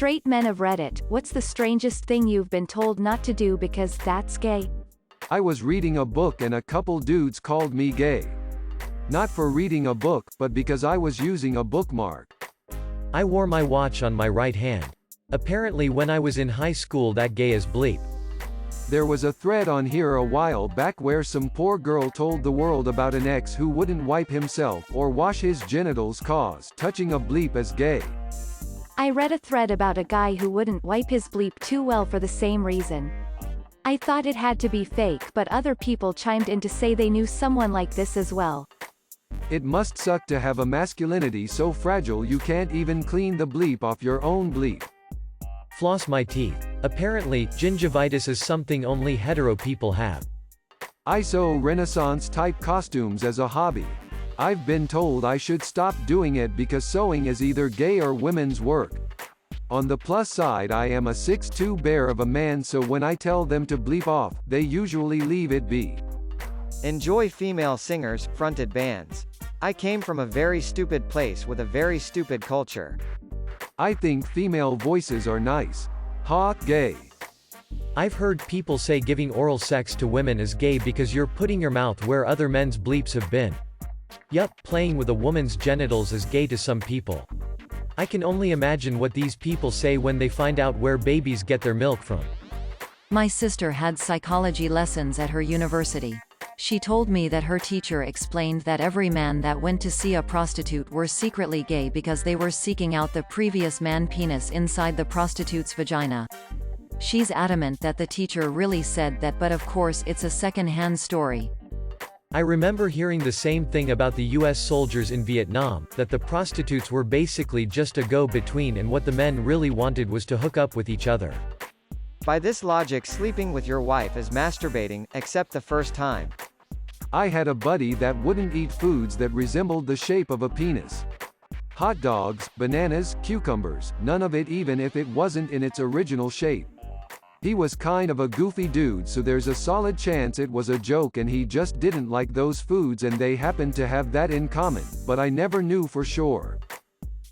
Straight men of Reddit, what's the strangest thing you've been told not to do because that's gay? I was reading a book and a couple dudes called me gay. Not for reading a book, but because I was using a bookmark. I wore my watch on my right hand. Apparently when I was in high school that gay as bleep. There was a thread on here a while back where some poor girl told the world about an ex who wouldn't wipe himself or wash his genitals cause touching a bleep as gay. I read a thread about a guy who wouldn't wipe his bleep too well for the same reason. I thought it had to be fake, but other people chimed in to say they knew someone like this as well. It must suck to have a masculinity so fragile you can't even clean the bleep off your own bleep. Floss my teeth. Apparently, gingivitis is something only hetero people have. I sew Renaissance-type costumes as a hobby. I've been told I should stop doing it because sewing is either gay or women's work. On the plus side, I am a 6'2" bear of a man, so when I tell them to bleep off, they usually leave it be. Enjoy female singers, fronted bands. I came from a very stupid place with a very stupid culture. I think female voices are nice. Ha, gay. I've heard people say giving oral sex to women is gay because you're putting your mouth where other men's bleeps have been. Yup, playing with a woman's genitals is gay to some people. I can only imagine what these people say when they find out where babies get their milk from. My sister had psychology lessons at her university. She told me that her teacher explained that every man that went to see a prostitute were secretly gay because they were seeking out the previous man penis inside the prostitute's vagina. She's adamant that the teacher really said that, but of course it's a second-hand story. I remember hearing the same thing about the US soldiers in Vietnam, that the prostitutes were basically just a go-between and what the men really wanted was to hook up with each other. By this logic, sleeping with your wife is masturbating, except the first time. I had a buddy that wouldn't eat foods that resembled the shape of a penis. Hot dogs, bananas, cucumbers, none of it even if it wasn't in its original shape. He was kind of a goofy dude, so there's a solid chance it was a joke and he just didn't like those foods and they happened to have that in common, but I never knew for sure.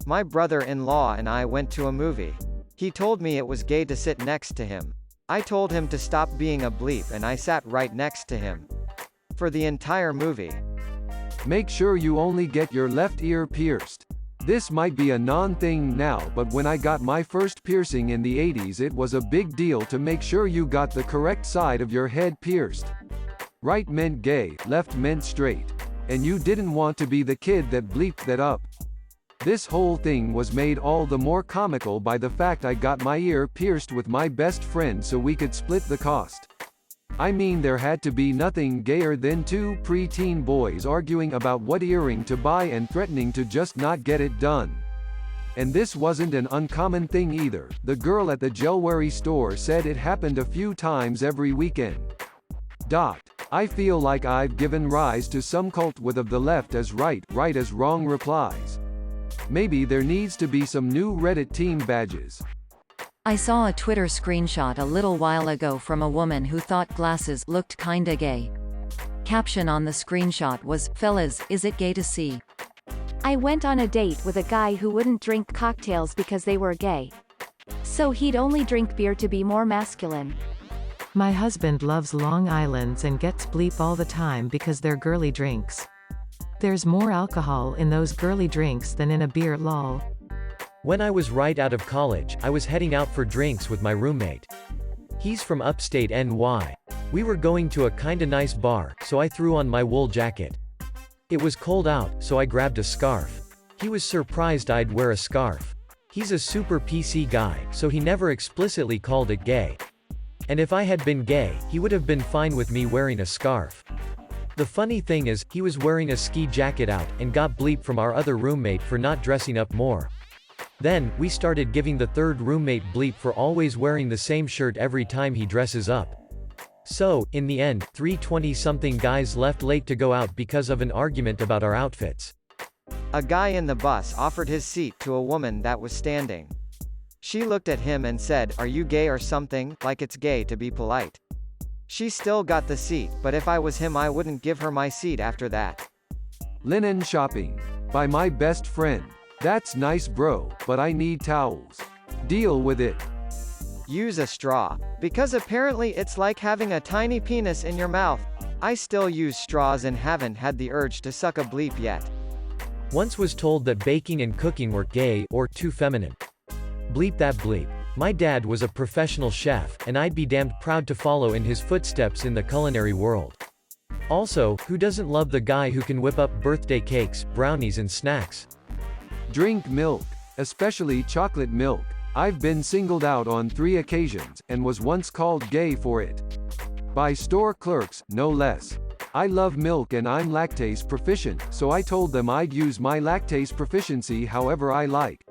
My brother-in-law and I went to a movie. He told me it was gay to sit next to him. I told him to stop being a bleep and I sat right next to him. For the entire movie. Make sure you only get your left ear pierced. This might be a non-thing now, but when I got my first piercing in the 80s it was a big deal to make sure you got the correct side of your head pierced. Right meant gay, left meant straight. And you didn't want to be the kid that bleeped that up. This whole thing was made all the more comical by the fact I got my ear pierced with my best friend so we could split the cost. I mean, there had to be nothing gayer than two preteen boys arguing about what earring to buy and threatening to just not get it done. And this wasn't an uncommon thing either. The girl at the jewelry store said it happened a few times every weekend. I feel like I've given rise to some cult with of the left as right, right as wrong replies. Maybe there needs to be some new Reddit team badges. I saw a Twitter screenshot a little while ago from a woman who thought glasses looked kinda gay. Caption on the screenshot was, "Fellas, is it gay to see?" I went on a date with a guy who wouldn't drink cocktails because they were gay. So he'd only drink beer to be more masculine. My husband loves Long Islands and gets bleep all the time because they're girly drinks. There's more alcohol in those girly drinks than in a beer, lol. When I was right out of college, I was heading out for drinks with my roommate. He's from upstate NY. We were going to a kinda nice bar, so I threw on my wool jacket. It was cold out, so I grabbed a scarf. He was surprised I'd wear a scarf. He's a super PC guy, so he never explicitly called it gay. And if I had been gay, he would have been fine with me wearing a scarf. The funny thing is, he was wearing a ski jacket out, and got bleep from our other roommate for not dressing up more. Then, we started giving the third roommate bleep for always wearing the same shirt every time he dresses up. So, in the end, 3 20-something guys left late to go out because of an argument about our outfits. A guy in the bus offered his seat to a woman that was standing. She looked at him and said, "Are you gay or something?" like it's gay to be polite. She still got the seat, but if I was him I wouldn't give her my seat after that. Linen shopping. By my best friend. That's nice bro, but I need towels. Deal with it. Use a straw. Because apparently it's like having a tiny penis in your mouth. I still use straws and haven't had the urge to suck a bleep yet. Once was told that baking and cooking were gay, or too feminine. Bleep that bleep. My dad was a professional chef, and I'd be damned proud to follow in his footsteps in the culinary world. Also, who doesn't love the guy who can whip up birthday cakes, brownies and snacks? Drink milk, especially chocolate milk. I've been singled out on 3 occasions, and was once called gay for it. By store clerks, no less. I love milk and I'm lactase proficient, so I told them I'd use my lactase proficiency however I like.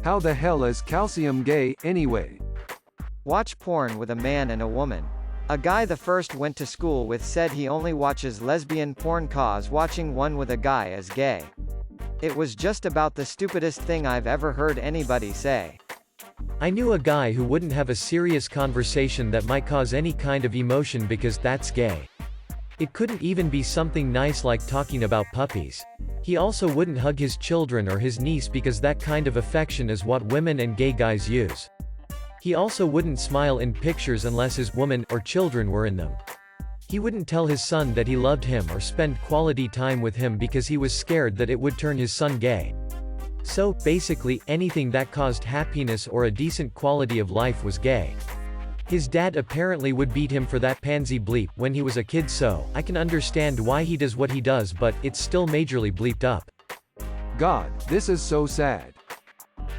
How the hell is calcium gay, anyway? Watch porn with a man and a woman. A guy the first went to school with said he only watches lesbian porn cause watching one with a guy is gay. It was just about the stupidest thing I've ever heard anybody say. I knew a guy who wouldn't have a serious conversation that might cause any kind of emotion because that's gay. It couldn't even be something nice like talking about puppies. He also wouldn't hug his children or his niece because that kind of affection is what women and gay guys use. He also wouldn't smile in pictures unless his woman or children were in them. He wouldn't tell his son that he loved him or spend quality time with him because he was scared that it would turn his son gay. So, basically, anything that caused happiness or a decent quality of life was gay. His dad apparently would beat him for that pansy bleep when he was a kid, so I can understand why he does what he does, but it's still majorly bleeped up. God, this is so sad.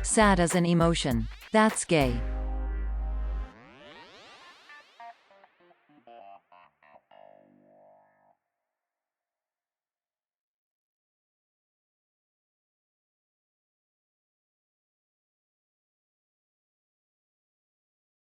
Sad as an emotion. That's gay.